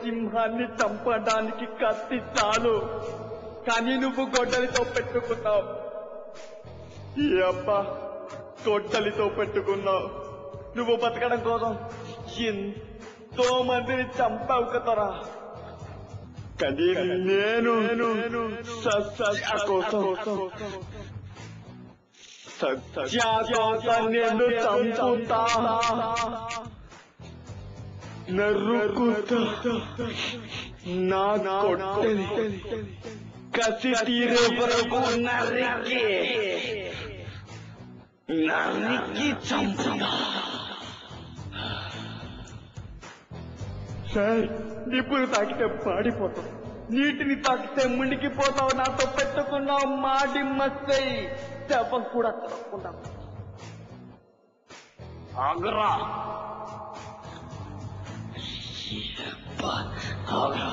సింహాన్ని చంపడానికి కత్తి చాలు, కానీ నువ్వు గొడ్డలితో పెట్టుకున్నావు. ఈ అబ్బా గొడ్డలితో పెట్టుకున్నావు. నువ్వు బతకడం కోసం ఎంతో మందిని చంపావు కదరా. కానీ నేను నేను చంపుతా, నరుకుతా. నా గొడ్డలి కసి తీరే వరకు నరికి చంపుతా. సార్, నిప్పులు తాకితే పాడిపోతావు, నీటిని తాకితే మునిగిపోతావు. నాతో పెట్టుకున్నావు మాడి మస్తై శవం కూడా తప్పకుండా. ఆగరా ఆగరా.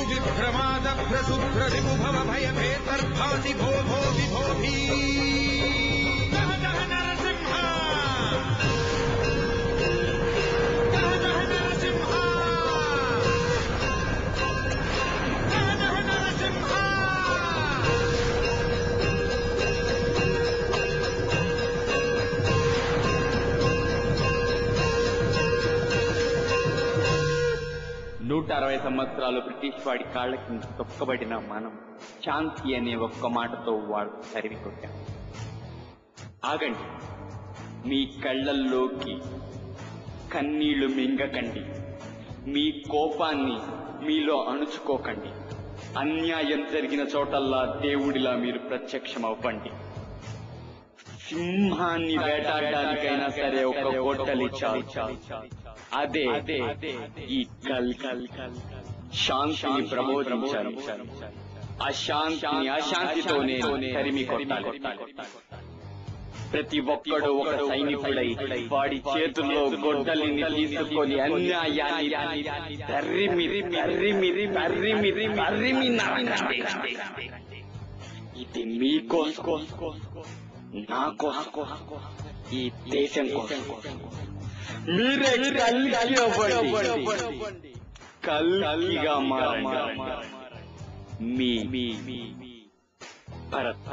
विभ्रमाद प्रसुभ्रभव भय भेतर्भाति भो भो विभोभी जह जह नरसिंह जह जह नरसिंह जह जह नरसिंह. నూట 60 సంవత్సరాలు బ్రిటిష్ వాడి కాళ్ల కింద తొక్కబడిన మనం శాంతి అనే ఒక్క మాటతో వాడు తరిమి కొట్టాం. ఆగండి, మీ కళ్ళల్లోకి కన్నీళ్లు మింగకండి, మీ కోపాన్ని మీలో అణుచుకోకండి. అన్యాయం జరిగిన చోటల్లా దేవుడిలా మీరు ప్రత్యక్షమవ్వండి. సింహాన్ని వేటాడడానికైనా సరే ఒక గొడ్డలి చాలు. అదే ఈ శాంతిని ప్రబోధించాలి. అశాంతితోనే తరిమి కొట్టాలి. ప్రతి ఒక్కడు ఒక సైనికుడై వాడి చేతుల్లో గొడ్డలిని తీసుకొని అన్యాయాన్ని తరిమి నరకండి. ఇది మీకోసం, నా కోసం, ఈ దేశం కోసం. మీరే కల్కిగా మారండి. మీ భరత్.